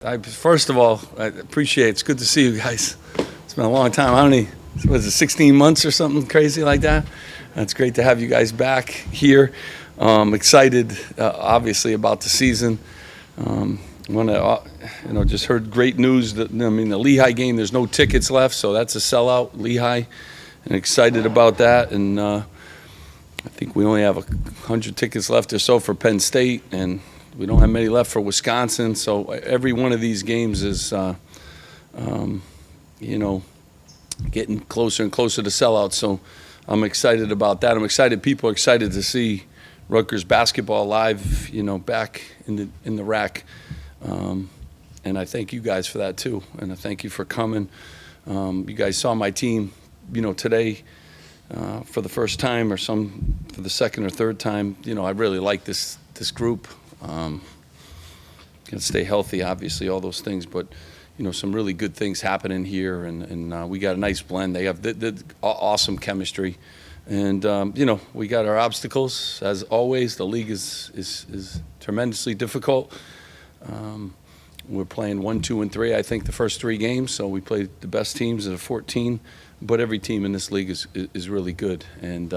First of all, I appreciate it. It's good to see you guys. It's been a long time. How many, was it 16 months or something crazy like that? It's great to have you guys back here. Excited, obviously, about the season. Just heard great news that, the Lehigh game, there's no tickets left, so that's a sellout, Lehigh, and excited about that. And I think we only have 100 tickets left or so for Penn State, and we don't have many left for Wisconsin. So every one of these games is, getting closer and closer to sellout. So I'm excited about that. I'm excited. People are excited to see Rutgers basketball live, back in the rack. And I thank you guys for that too. And I thank you for coming. You guys saw my team, today for the first time, or for the second or third time. I really like this group. Gonna stay healthy, obviously, all those things, but some really good things happening here, and we got a nice blend. They have the awesome chemistry, and we got our obstacles as always. The league is tremendously difficult. We're playing 1, 2, and 3. I think the first 3 games, so we played the best teams at 14. But every team in this league is really good, and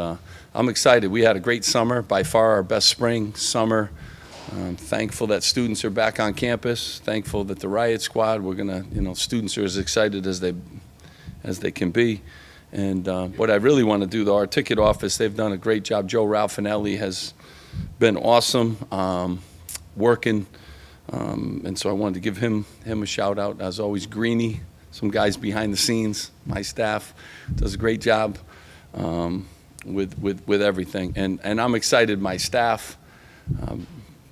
I'm excited. We had a great summer, by far our best spring, summer. Thankful that students are back on campus. Thankful that the Riot Squad, we're gonna, students are as excited as they can be. And what I really want to do, though, our ticket office, they've done a great job. Joe Ralphinelli has been awesome, working, and so I wanted to give him a shout out. As always, Greeny, some guys behind the scenes, my staff does a great job with everything, and I'm excited. My staff.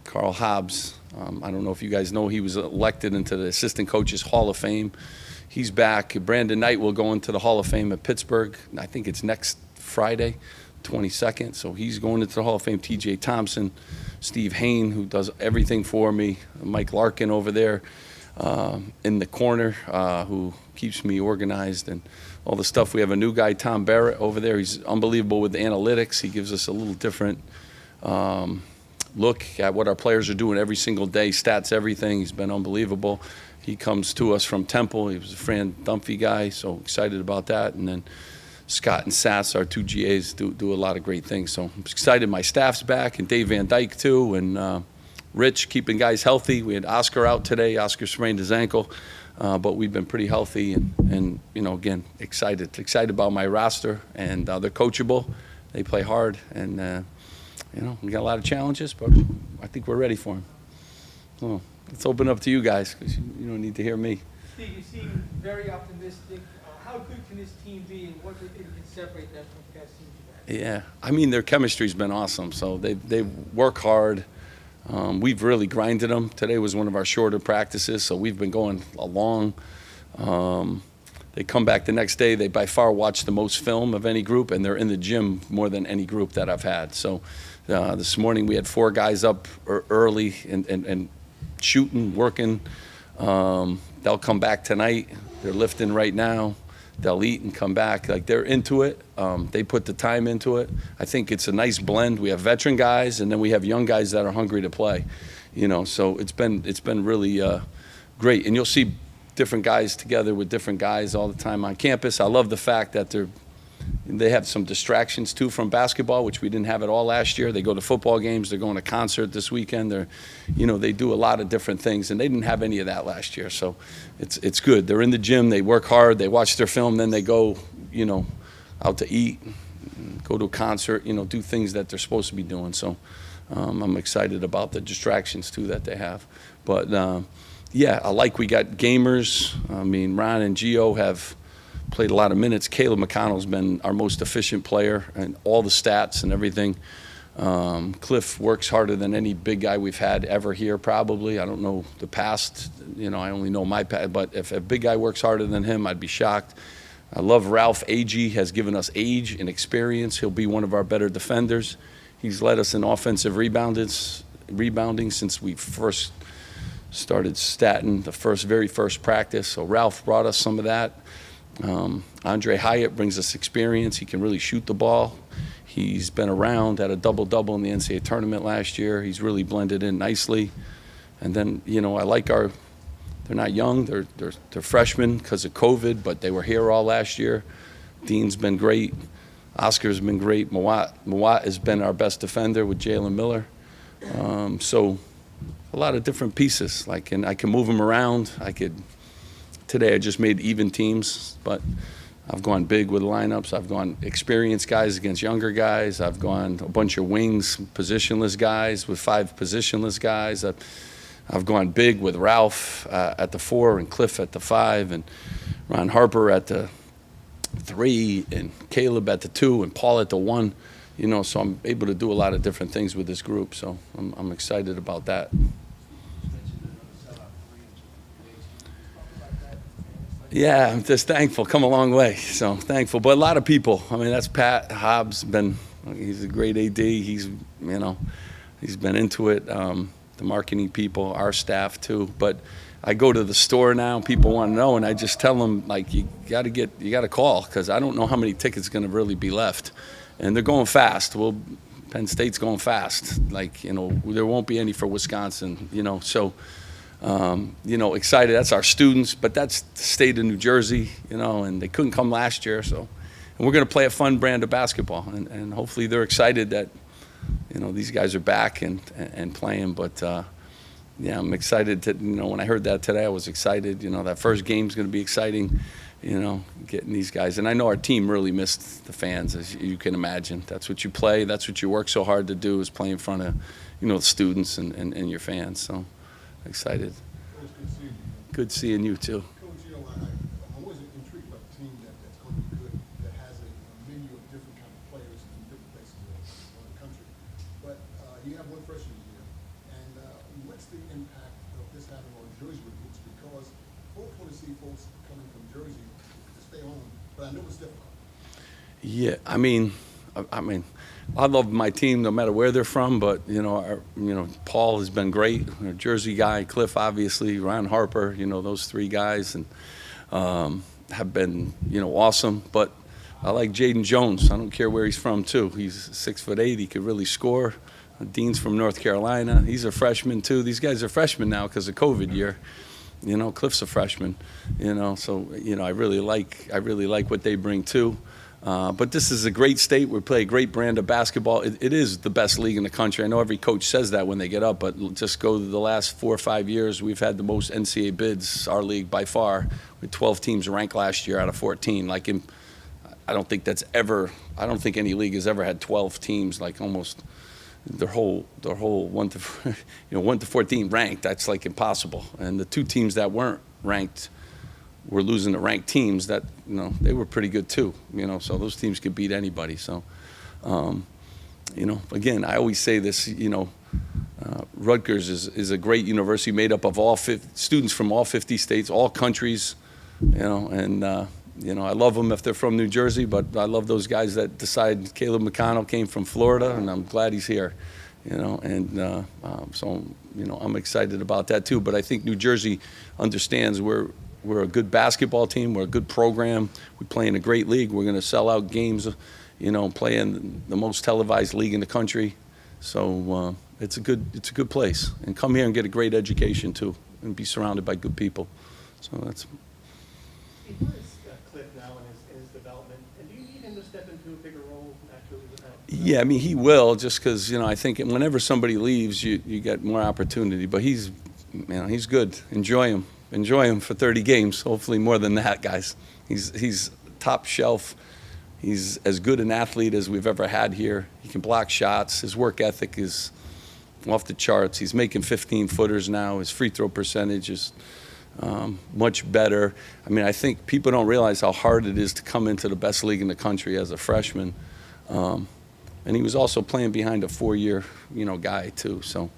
Carl Hobbs, I don't know if you guys know, he was elected into the Assistant Coaches Hall of Fame. He's back. Brandon Knight will go into the Hall of Fame at Pittsburgh. I think it's next Friday, 22nd. So he's going into the Hall of Fame. T.J. Thompson, Steve Hain, who does everything for me, Mike Larkin over there in the corner, who keeps me organized and all the stuff. We have a new guy, Tom Barrett, over there. He's unbelievable with the analytics. He gives us a little different look at what our players are doing every single day, stats, everything. He's been unbelievable. He comes to us from Temple. He was a Fran Dunphy guy, so excited about that. And then Scott and Sass, our 2 GAs, do a lot of great things. So I'm excited. My staff's back, and Dave Van Dyke too, and Rich, keeping guys healthy. We had Oscar out today. Oscar sprained his ankle, but we've been pretty healthy, and again, excited about my roster, and they're coachable. They play hard, and we got a lot of challenges, but I think we're ready for them. So let's open up to you guys, because you don't need to hear me. Steve, you seem very optimistic. How good can this team be, and what do you think can separate them from past teams? Yeah, their chemistry's been awesome. So they work hard. We've really grinded them. Today was one of our shorter practices, so we've been going along. They come back the next day. They by far watch the most film of any group, and they're in the gym more than any group that I've had. So this morning we had 4 guys up early and shooting, working. They'll come back tonight. They're lifting right now. They'll eat and come back. Like, they're into it. They put the time into it. I think it's a nice blend. We have veteran guys, and then we have young guys that are hungry to play. So it's been really great. And you'll see different guys together with different guys all the time on campus. I love the fact that they have some distractions too from basketball, which we didn't have at all last year. They go to football games. They're going to concert this weekend. They do a lot of different things, and they didn't have any of that last year. So it's good. They're in the gym. They work hard. They watch their film. Then they go, out to eat, go to a concert, do things that they're supposed to be doing. So I'm excited about the distractions too that they have. But yeah, we got gamers. Ron and Gio have played a lot of minutes. Caleb McConnell's been our most efficient player, and all the stats and everything. Cliff works harder than any big guy we've had ever here, probably. I don't know the past. I only know my past. But if a big guy works harder than him, I'd be shocked. I love Ralph. AG has given us age and experience. He'll be one of our better defenders. He's led us in offensive rebounding since we first started statting the very first practice. So Ralph brought us some of that. Andre Hyatt brings us experience. He can really shoot the ball. He's been around, had a double-double in the NCAA tournament last year. He's really blended in nicely. And then, I like the They're not young. They're freshmen because of COVID, but they were here all last year. Dean's been great. Oscar's been great. Mawat has been our best defender with Jalen Miller. So a lot of different pieces. And I can move them around. Today I just made even teams, but I've gone big with lineups. I've gone experienced guys against younger guys. I've gone a bunch of wings, positionless guys with 5 positionless guys. I've gone big with Ralph at the 4 and Cliff at the 5 and Ron Harper at the 3 and Caleb at the 2 and Paul at the 1. So I'm able to do a lot of different things with this group. So I'm excited about that. Yeah, I'm just thankful. Come a long way, so thankful. But a lot of people. I mean, that's Pat Hobbs. He's a great AD. He's been into it. The marketing people, our staff too. But I go to the store now. People want to know, and I just tell them you got to call because I don't know how many tickets going to really be left, and they're going fast. Well, Penn State's going fast. There won't be any for Wisconsin. So. Excited. That's our students, but that's the state of New Jersey, and they couldn't come last year. So, and we're going to play a fun brand of basketball, and hopefully they're excited that, these guys are back and playing. But, yeah, I'm excited to, when I heard that today, I was excited. That first game's going to be exciting, getting these guys. And I know our team really missed the fans, as you can imagine. That's what you play. That's what you work so hard to do is play in front of, the students and your fans. So. Excited. Coach, good seeing you too. Coach, I'm always intrigued by a team that's going to be good, that has a menu of different kind of players from different places around the country. But you have one freshman here, and what's the impact of this having on Jersey recruits? Because folks want to see folks coming from Jersey to stay home, but I know it's difficult. Yeah, I mean, I love my team no matter where they're from, but Paul has been great, a Jersey guy, Cliff obviously, Ron Harper, those 3 guys, and have been awesome. But I like Jaden Jones. I don't care where he's from too. He's 6'8". He could really score. Dean's from North Carolina. He's a freshman too. These guys are freshmen now because of COVID year. Cliff's a freshman. So I really like what they bring too. But this is a great state. We play a great brand of basketball. It is the best league in the country. I know every coach says that when they get up, but just go to the last 4 or 5 years, we've had the most NCAA bids, our league by far, with 12 teams ranked last year out of 14. I don't think any league has ever had 12 teams, almost their whole 1 to 14 ranked. That's impossible. And the 2 teams that weren't ranked were losing to ranked teams that, they were pretty good too, so those teams could beat anybody. So, again, I always say this, Rutgers is a great university made up of students from all 50 states, all countries, and, I love them if they're from New Jersey, but I love those guys that decide. Caleb McConnell came from Florida, and I'm glad he's here, so, I'm excited about that too. But I think New Jersey understands we're a good basketball team. We're a good program. We play in a great league. We're going to sell out games, play in the most televised league in the country. So it's a good place. And come here and get a great education too, and be surrounded by good people. So that's. Where is Cliff now in his development? And do you need him to step into a bigger role actually with that? Yeah, he will, just because I think whenever somebody leaves, you get more opportunity. But he's good. Enjoy him for 30 games, hopefully more than that, guys. He's top shelf. He's as good an athlete as we've ever had here. He can block shots. His work ethic is off the charts. He's making 15-footers now. His free throw percentage is much better. I think people don't realize how hard it is to come into the best league in the country as a freshman. And he was also playing behind a 4-year, guy too. So,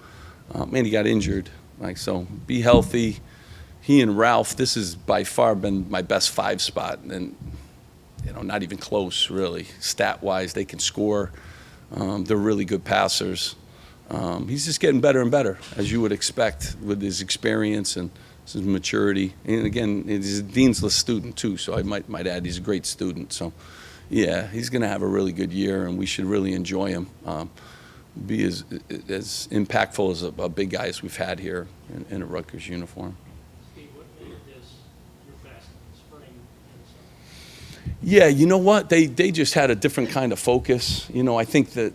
and he got injured. So be healthy. He and Ralph, this has by far been my best 5 spot, and not even close really. Stat-wise, they can score. They're really good passers. He's just getting better and better, as you would expect, with his experience and his maturity. And again, he's a dean's-less student too, so I might add he's a great student. So, yeah, he's going to have a really good year, and we should really enjoy him. Be as impactful as a big guy as we've had here in a Rutgers uniform. Steve, Yeah, you know what? They just had a different kind of focus. You know, I think that,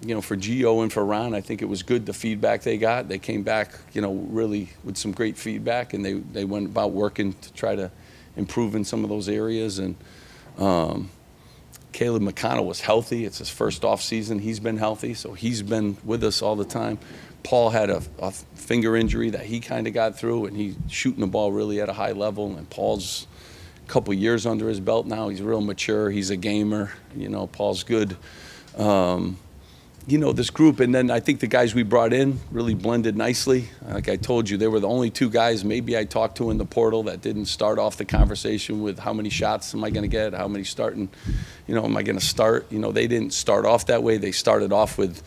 you know, for Gio and for Ron, I think it was good the feedback they got. They came back, you know, really with some great feedback, and they went about working to try to improve in some of those areas. And Caleb McConnell was healthy. It's his first off season. He's been healthy, so he's been with us all the time. Paul had a finger injury that he kind of got through, and he's shooting the ball really at a high level. And Paul's a couple years under his belt now. He's real mature. He's a gamer. You know, Paul's good. You know, this group, and then I think the guys we brought in really blended nicely. Like I told you, they were the only two guys maybe I talked to in the portal that didn't start off the conversation with how many shots am I going to get, how many starting, you know, am I going to start? You know, they didn't start off that way. They started off with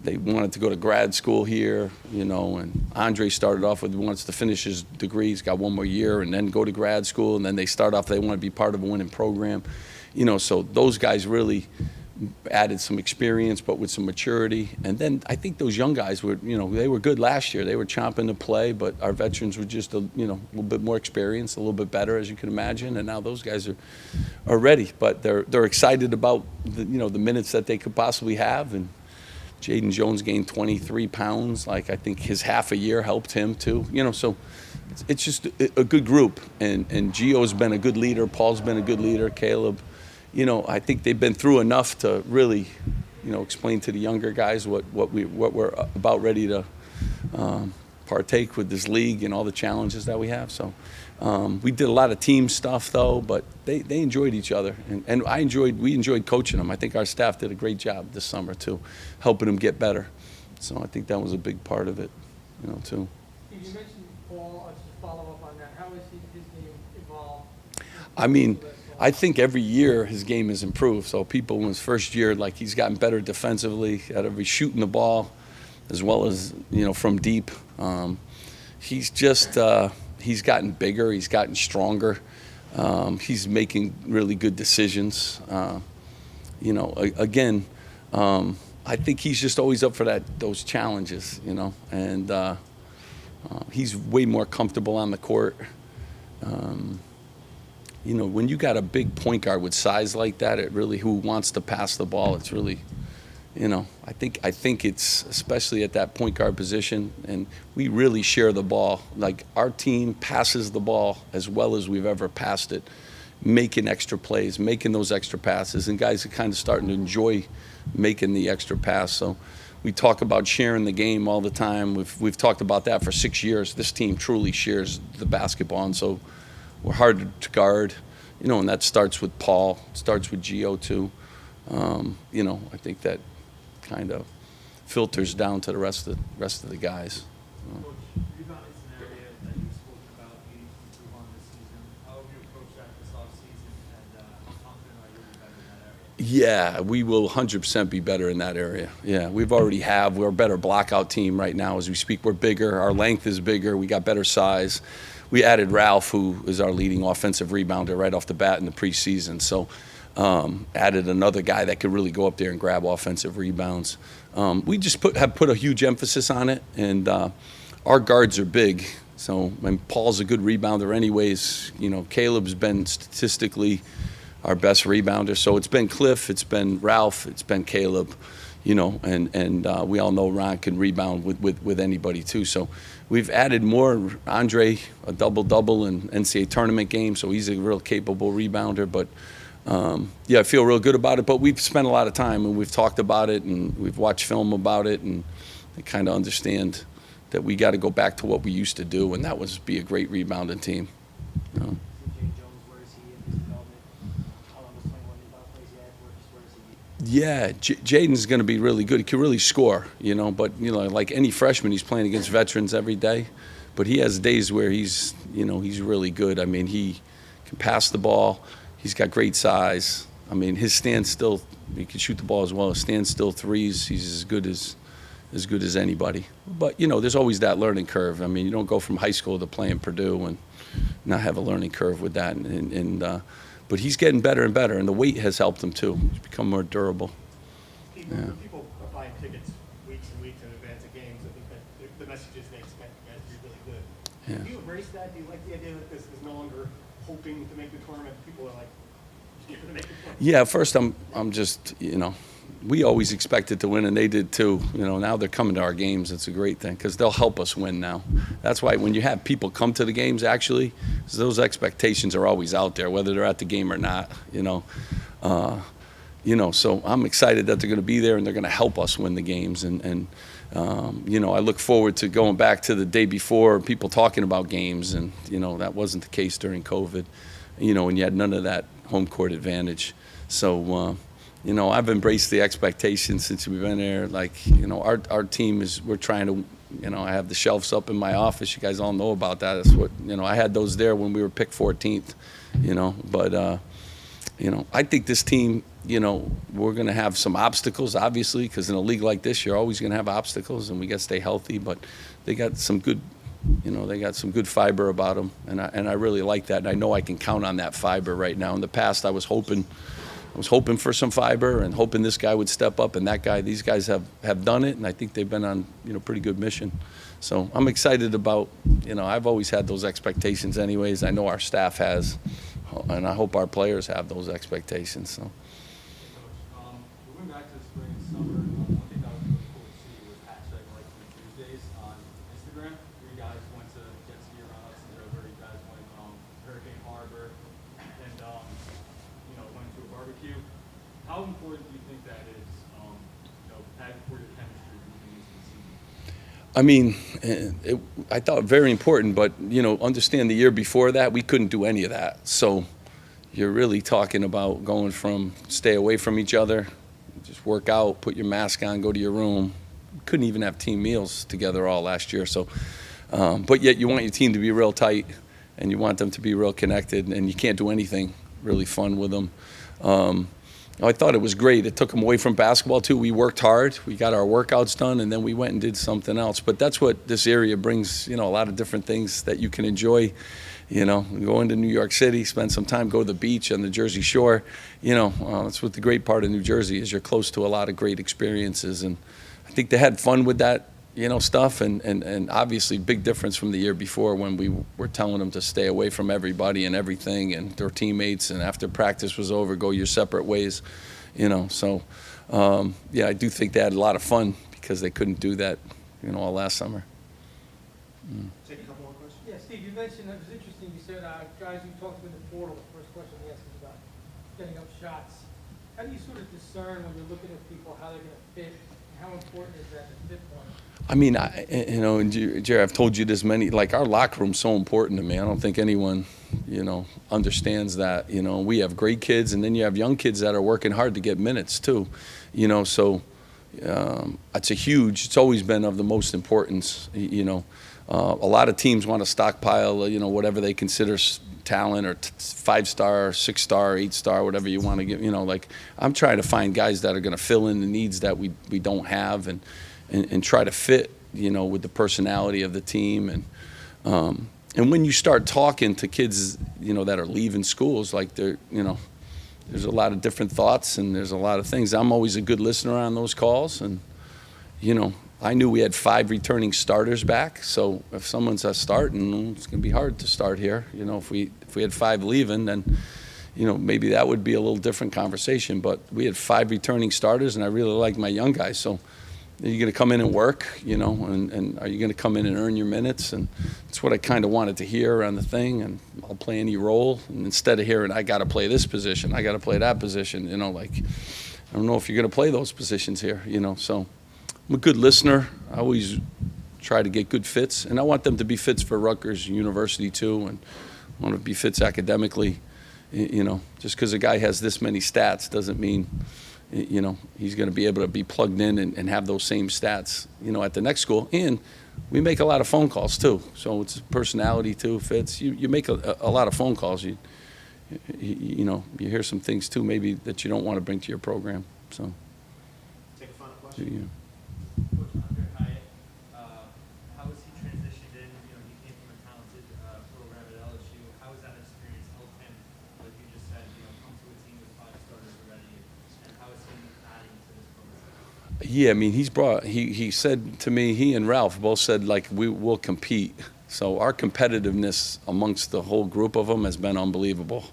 they wanted to go to grad school here, you know, and Andre started off with he wants to finish his degree. He's got one more year and then go to grad school, and then they start off, they want to be part of a winning program. You know, so those guys really added some experience, but with some maturity. And then I think those young guys were, you know, they were good last year. They were chomping to play, but our veterans were just, a little bit more experienced, a little bit better, as you can imagine. And now those guys are ready, but they're excited about the minutes that they could possibly have. And Jaden Jones gained 23 pounds. Like, I think his half a year helped him too. You know, so it's just a good group. And Gio's been a good leader. Paul's been a good leader. Caleb. You know, I think they've been through enough to really, explain to the younger guys what we're about ready to partake with this league and all the challenges that we have. So we did a lot of team stuff though, but they enjoyed each other, and we enjoyed coaching them. I think our staff did a great job this summer too, helping them get better. So I think that was a big part of it, too. You mentioned Paul. Just to follow up on that. How has his game evolved? I mean, I think every year his game has improved. So people in his first year, like, he's gotten better defensively, at every shooting the ball, as well as, from deep. He's just, he's gotten bigger, he's gotten stronger. He's making really good decisions. Again, I think he's just always up for those challenges, and he's way more comfortable on the court. When you got a big point guard with size like that, who wants to pass the ball, it's really, I think it's, especially at that point guard position, and we really share the ball. Like, our team passes the ball as well as we've ever passed it, making extra plays, making those extra passes, and guys are kind of starting to enjoy making the extra pass. So we talk about sharing the game all the time. We've talked about that for 6 years. This team truly shares the basketball, and so we're hard to guard, and that starts with Paul, starts with Gio too. I think that kind of filters down to the rest of the guys. Coach, rebound is an area that you've spoken about needing to improve on this season. How have you approached that this offseason, and how confident are you better in that area? Yeah, we will 100% be better in that area. Yeah, we're a better blockout team right now as we speak. We're bigger, our length is bigger, we got better size. We added Ralph, who is our leading offensive rebounder right off the bat in the preseason. So added another guy that could really go up there and grab offensive rebounds. We just have put a huge emphasis on it, and our guards are big. So when Paul's a good rebounder anyways, Caleb's been statistically our best rebounder. So it's been Cliff, it's been Ralph, it's been Caleb. And we all know Ron can rebound with anybody too. So we've added more. Andre, a double-double in NCAA tournament game, so he's a real capable rebounder. But, I feel real good about it. But we've spent a lot of time, and we've talked about it, and we've watched film about it, and they kind of understand that we got to go back to what we used to do, and that was be a great rebounding team. Jaden Jones, where is he in his development? How long was 21 rebound plays he had? Where is he? Yeah, Jaden's going to be really good. He can really score, but, like any freshman, he's playing against veterans every day. But he has days where he's really good. I mean, he can pass the ball. He's got great size. I mean, his standstill, he can shoot the ball as well as standstill threes. He's as good as anybody. But, there's always that learning curve. I mean, you don't go from high school to playing Purdue and not have a learning curve with that. But he's getting better and better, and the weight has helped him too. He's become more durable. When people are buying tickets weeks and weeks in advance of games, I think that the message is they expect you guys to be really good. Yeah. Do you embrace that? Do you like the idea that this is no longer hoping to make the tournament? People are like you're going to make a point. Yeah, first I'm just, we always expected to win, and they did too. Now they're coming to our games. It's a great thing because they'll help us win now. That's why when you have people come to the games, actually, 'cause those expectations are always out there, whether they're at the game or not. So I'm excited that they're going to be there and they're going to help us win the games. And I look forward to going back to the day before, people talking about games, and that wasn't the case during COVID. And you had none of that home court advantage. So. I've embraced the expectations since we've been there. Like, our team we're trying to, I have the shelves up in my office. You guys all know about that. That's what, I had those there when we were picked 14th, But, I think this team, we're going to have some obstacles, obviously, because in a league like this, you're always going to have obstacles, and we got to stay healthy. But they got some good, they got some good fiber about them, and I really like that. And I know I can count on that fiber right now. In the past, I was hoping for some fiber and hoping this guy would step up, and these guys have done it, and I think they've been on, pretty good mission. So I'm excited about, I've always had those expectations anyways. I know our staff has, and I hope our players have those expectations. So. Coach, moving back to the spring and summer, one thing that was really cool to see was hashtag Like Tuesdays on Instagram, where you guys went to jet ski around Hudson River, you guys went Hurricane Harbor, and went to a barbecue. How important do you think that is, for your chemistry moving into the season? I mean, I thought very important, but, understand the year before that, we couldn't do any of that. So you're really talking about going from stay away from each other, just work out, put your mask on, go to your room. Couldn't even have team meals together all last year. So, but yet you want your team to be real tight, and you want them to be real connected, and you can't do anything really fun with them. I thought it was great. It took them away from basketball too. We worked hard. We got our workouts done, and then we went and did something else. But that's what this area brings, a lot of different things that you can enjoy. Go into New York City, spend some time, go to the beach on the Jersey Shore. That's what the great part of New Jersey is. You're close to a lot of great experiences, and I think they had fun with that. Stuff, and obviously big difference from the year before when we were telling them to stay away from everybody and everything and their teammates, and after practice was over, go your separate ways, So, I do think they had a lot of fun because they couldn't do that, all last summer. Take a couple more questions. Yeah, Steve, you mentioned, it was interesting, you said, guys you talked with the portal, the first question we asked is about getting up shots. How do you sort of discern when you're looking at people, how they're going to fit, and how important is that fit point? I mean, and Jerry, I've told you this like our locker room's so important to me. I don't think anyone, understands that. We have great kids, and then you have young kids that are working hard to get minutes too. So it's always been of the most importance. A lot of teams want to stockpile, whatever they consider talent or 5-star, 6-star, 8-star, whatever you want to give. Like I'm trying to find guys that are going to fill in the needs that we don't have, and try to fit, with the personality of the team. And when you start talking to kids, that are leaving schools, like there's a lot of different thoughts and there's a lot of things. I'm always a good listener on those calls. And, I knew we had 5 returning starters back. So if someone's starting, it's going to be hard to start here. If we had 5 leaving, then, maybe that would be a little different conversation. But we had 5 returning starters, and I really like my young guys. So are you going to come in and work, and are you going to come in and earn your minutes? And that's what I kind of wanted to hear on the thing, and I'll play any role. And instead of hearing, I got to play this position, I got to play that position, I don't know if you're going to play those positions here, So I'm a good listener. I always try to get good fits, and I want them to be fits for Rutgers University too, and I want to be fits academically. Just because a guy has this many stats doesn't mean he's going to be able to be plugged in and have those same stats, at the next school. And we make a lot of phone calls too. So it's personality too, fits. You make a lot of phone calls. You hear some things too, maybe that you don't want to bring to your program. So. Take a final question. Coach Andre Hyatt, how has he transitioned in? He came from a talented program at LSU. How has that experience helped him, like you just said, come to a team with 5 starters already? And how is he adding to this program? Yeah, I mean, he said to me, he and Ralph both said, like, we will compete. So our competitiveness amongst the whole group of them has been unbelievable.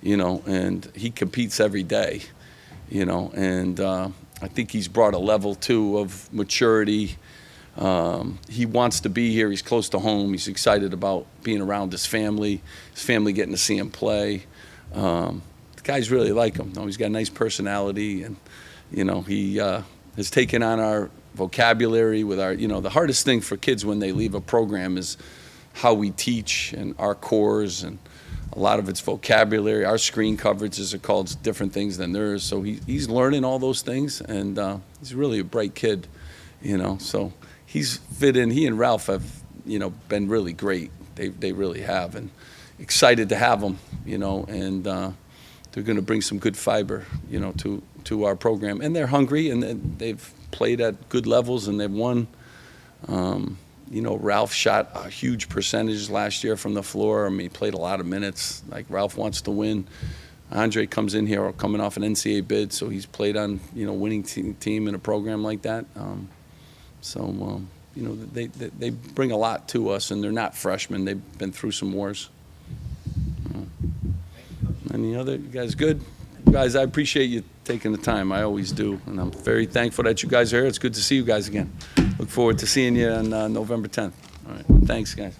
and he competes every day, and I think he's brought a level, too, of maturity. He wants to be here. He's close to home. He's excited about being around his family getting to see him play. The guys really like him. He's got a nice personality, and, he has taken on our vocabulary with our, the hardest thing for kids when they leave a program is how we teach and our cores, and a lot of it's vocabulary. Our screen coverages are called different things than theirs, so he's learning all those things, and he's really a bright kid, so he's fit in. He and Ralph have, been really great. They really have, and excited to have him, and they're going to bring some good fiber, to our program, and they're hungry, and they've played at good levels, and they've won. Ralph shot a huge percentage last year from the floor. I mean, he played a lot of minutes. Like, Ralph wants to win. Andre comes in here coming off an NCAA bid, so he's played on, winning team in a program like that. They bring a lot to us, and they're not freshmen. They've been through some wars. Any other? You guys good? Guys, I appreciate you taking the time. I always do, and I'm very thankful that you guys are here. It's good to see you guys again. Look forward to seeing you on November 10th. All right. Thanks, guys.